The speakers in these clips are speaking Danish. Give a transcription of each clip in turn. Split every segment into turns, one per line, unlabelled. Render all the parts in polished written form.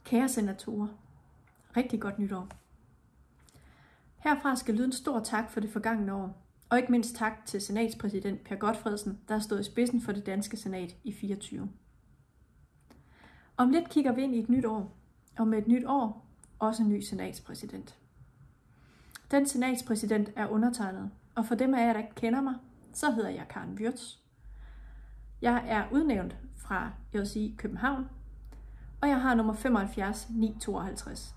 Kære senatorer, rigtig godt nytår. Herfra skal lyde en stor tak for det forgangne år, og ikke mindst tak til senatspræsident Per Gotfredsen, der har stået i spidsen for det danske senat i 24. Om lidt kigger vi ind i et nyt år, og med et nyt år også en ny senatspræsident. Den senatspræsident er undertegnet, og for dem af jer, der ikke kender mig, så hedder jeg Karen Würtz. Jeg er udnævnt fra JSI København, og jeg har nummer 75952.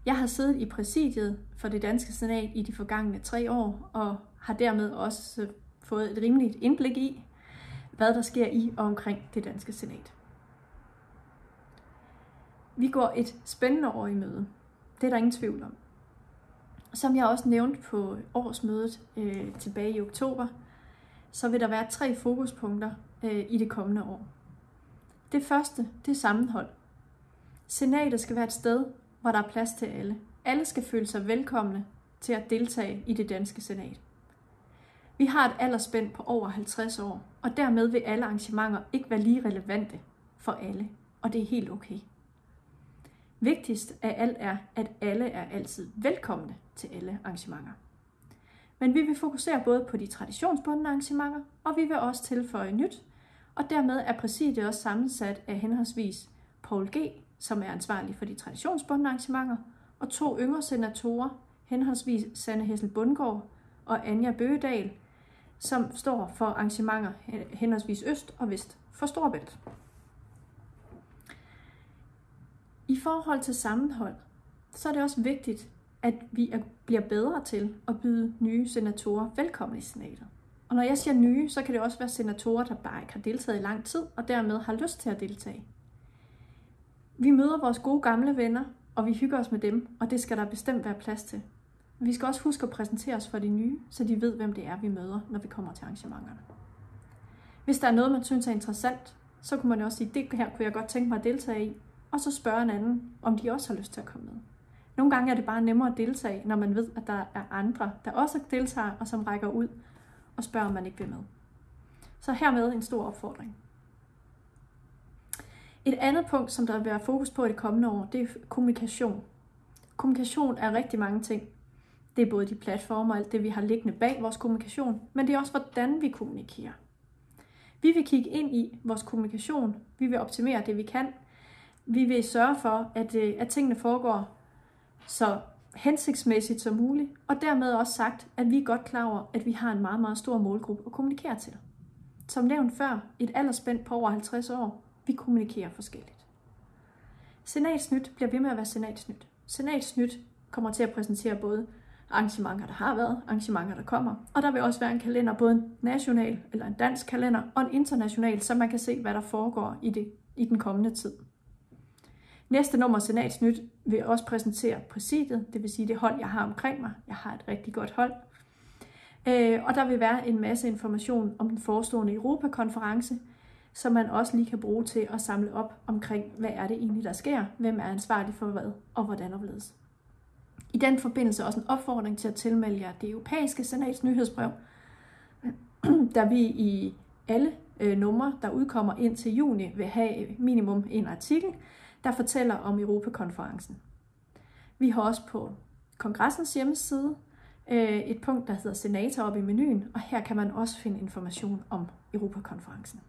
Jeg har siddet i præsidiet for det danske senat i de forgangne 3 år, og har dermed også fået et rimeligt indblik i, hvad der sker i og omkring det danske senat. Vi går et spændende år i møde. Det er der ingen tvivl om. Som jeg også nævnte på årsmødet tilbage i oktober, så vil der være 3 fokuspunkter i det kommende år. Det første, det er sammenhold. Senatet skal være et sted, hvor der er plads til alle. Alle skal føle sig velkomne til at deltage i det danske senat. Vi har et aldersspænd på over 50 år, og dermed vil alle arrangementer ikke være lige relevante for alle, og det er helt okay. Vigtigst af alt er, at alle er altid velkomne til alle arrangementer. Men vi vil fokusere både på de traditionsbundne arrangementer, og vi vil også tilføje nyt, og dermed er præsidiet også sammensat af henholdsvis Poul G., som er ansvarlig for de traditionsbundne arrangementer, og 2 yngre senatorer, henholdsvis Sanne Hessel Bundgaard og Anja Bøgedal, som står for arrangementer henholdsvis øst og vest for Storebælt. I forhold til sammenhold, så er det også vigtigt, at vi bliver bedre til at byde nye senatorer velkommen i senatet. Og når jeg siger nye, så kan det også være senatorer, der bare ikke har deltaget i lang tid, og dermed har lyst til at deltage. Vi møder vores gode gamle venner, og vi hygger os med dem, og det skal der bestemt være plads til. Vi skal også huske at præsentere os for de nye, så de ved, hvem det er, vi møder, når vi kommer til arrangementerne. Hvis der er noget, man synes er interessant, så kunne man også sige, det her kunne jeg godt tænke mig at deltage i, og så spørge en anden, om de også har lyst til at komme med. Nogle gange er det bare nemmere at deltage, når man ved, at der er andre, der også deltager, og som rækker ud og spørger, om man ikke vil med. Så hermed en stor opfordring. Et andet punkt, som der vil være fokus på i det kommende år, det er kommunikation. Kommunikation er rigtig mange ting. Det er både de platformer og alt det, vi har liggende bag vores kommunikation, men det er også, hvordan vi kommunikerer. Vi vil kigge ind i vores kommunikation. Vi vil optimere det, vi kan. Vi vil sørge for, at tingene foregår så hensigtsmæssigt som muligt, og dermed også sagt, at vi er godt klar over, at vi har en meget, meget stor målgruppe at kommunikere til. Som nævnt før, et aldersspænd på over 50 år, vi kommunikerer forskelligt. Senatsnyt bliver ved med at være senatsnyt. Senatsnyt kommer til at præsentere både arrangementer, der har været, arrangementer, der kommer, og der vil også være en kalender, både en national eller en dansk kalender, og en international, så man kan se, hvad der foregår i den kommende tid. Næste nummer Senatsnyt vil også præsentere præsidiet, det vil sige det hold, jeg har omkring mig. Jeg har et rigtig godt hold. Og der vil være en masse information om den forestående Europakonference, som man også lige kan bruge til at samle op omkring, hvad er det egentlig, der sker, hvem er ansvarlig for hvad, og hvordan og hvorledes. I den forbindelse også en opfordring til at tilmelde jer det europæiske senats nyhedsbrev, der vi i alle numre, der udkommer ind til juni, vil have minimum en artikel, der fortæller om Europakonferencen. Vi har også på kongressens hjemmeside et punkt, der hedder Senator oppe i menuen, og her kan man også finde information om Europakonferencen.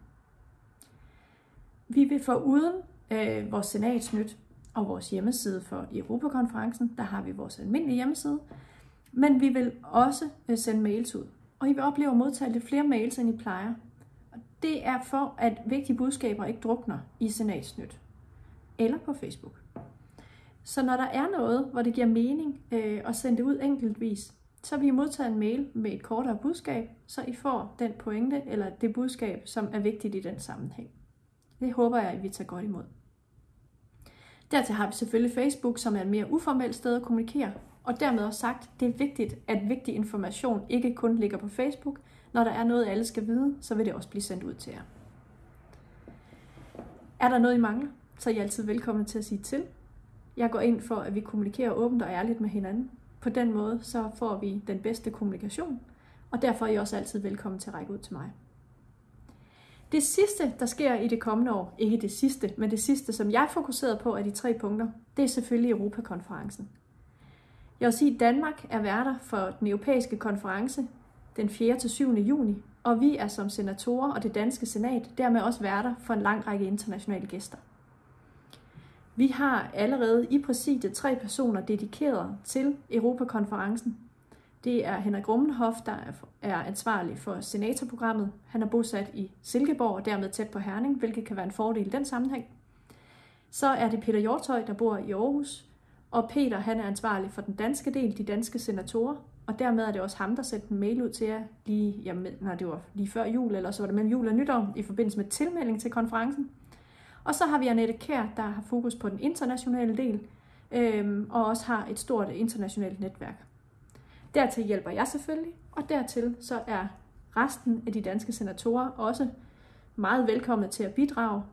Vi vil foruden vores senatsnyt og vores hjemmeside for Europakonferencen, der har vi vores almindelige hjemmeside, men vi vil også sende mails ud. Og I vil opleve at modtage lidt flere mails, end I plejer. Og det er for, at vigtige budskaber ikke drukner i senatsnyt eller på Facebook. Så når der er noget, hvor det giver mening at sende det ud enkeltvis, så vil I modtage en mail med et kortere budskab, så I får den pointe eller det budskab, som er vigtigt i den sammenhæng. Det håber jeg, at vi tager godt imod. Dertil har vi selvfølgelig Facebook, som er et mere uformelt sted at kommunikere, og dermed også sagt, det er vigtigt, at vigtig information ikke kun ligger på Facebook. Når der er noget, alle skal vide, så vil det også blive sendt ud til jer. Er der noget, I mangler, så er I altid velkommen til at sige til. Jeg går ind for, at vi kommunikerer åbent og ærligt med hinanden. På den måde, så får vi den bedste kommunikation, og derfor er I også altid velkommen til at række ud til mig. Det sidste, der sker i det kommende år, ikke det sidste, men det sidste, som jeg fokuserede på af de 3 punkter, det er selvfølgelig Europakonferencen. Jeg vil sige, at Danmark er værter for den europæiske konference den 4. til 7. juni, og vi er som senatorer og det danske senat dermed også værter for en lang række internationale gæster. Vi har allerede i præsidiet 3 personer dedikeret til Europakonferencen. Det er Henrik Rummenhoff, der er ansvarlig for senatorprogrammet. Han er bosat i Silkeborg og dermed tæt på Herning, hvilket kan være en fordel i den sammenhæng. Så er det Peter Hjortøj, der bor i Aarhus. Og Peter, han er ansvarlig for den danske del, de danske senatorer. Og dermed er det også ham, der sendte en mail ud til jer, det var lige før jul, eller så var det mellem jul og nytår, i forbindelse med tilmelding til konferencen. Og så har vi Annette Kjær, der har fokus på den internationale del, og også har et stort internationalt netværk. Dertil hjælper jeg selvfølgelig, og dertil så er resten af de danske senatorer også meget velkomne til at bidrage.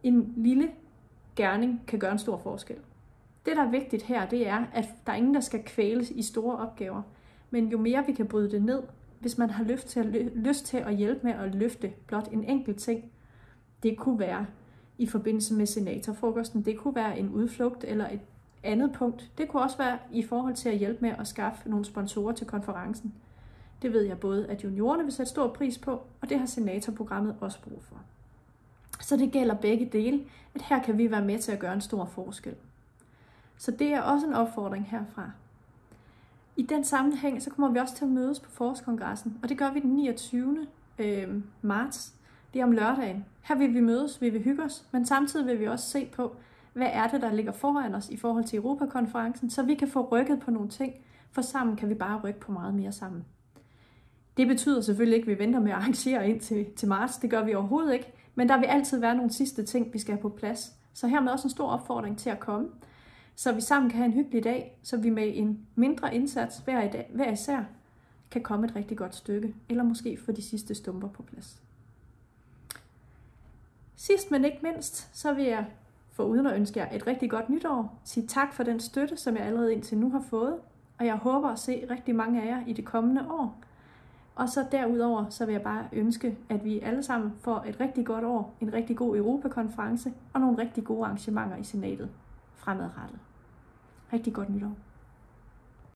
En lille gerning kan gøre en stor forskel. Det, der er vigtigt her, det er, at der er ingen, der skal kvæles i store opgaver. Men jo mere vi kan bryde det ned, hvis man har lyst til at hjælpe med at løfte blot en enkelt ting. Det kunne være i forbindelse med senatorfrokosten, det kunne være en udflugt eller et andet punkt. Det kunne også være i forhold til at hjælpe med at skaffe nogle sponsorer til konferencen. Det ved jeg både, at juniorerne vil sætte stor pris på, og det har senatorprogrammet også brug for. Så det gælder begge dele, at her kan vi være med til at gøre en stor forskel. Så det er også en opfordring herfra. I den sammenhæng, så kommer vi også til at mødes på Forårskongressen, og det gør vi den 29. marts. Det er om lørdagen. Her vil vi mødes, vi vil hygge os, men samtidig vil vi også se på, hvad er det, der ligger foran os i forhold til Europakonferencen, så vi kan få rykket på nogle ting, for sammen kan vi bare rykke på meget mere sammen. Det betyder selvfølgelig ikke, at vi venter med at arrangere ind til marts. Det gør vi overhovedet ikke, men der vil altid være nogle sidste ting, vi skal have på plads. Så hermed også en stor opfordring til at komme, så vi sammen kan have en hyggelig dag, så vi med en mindre indsats hver især kan komme et rigtig godt stykke, eller måske få de sidste stumper på plads. Sidst men ikke mindst, så vil jeg foruden at ønske jer et rigtig godt nytår, sige tak for den støtte, som jeg allerede indtil nu har fået, og jeg håber at se rigtig mange af jer i det kommende år. Og så derudover, så vil jeg bare ønske, at vi alle sammen får et rigtig godt år, en rigtig god Europakonference og nogle rigtig gode arrangementer i senatet fremadrettet. Rigtig godt nytår.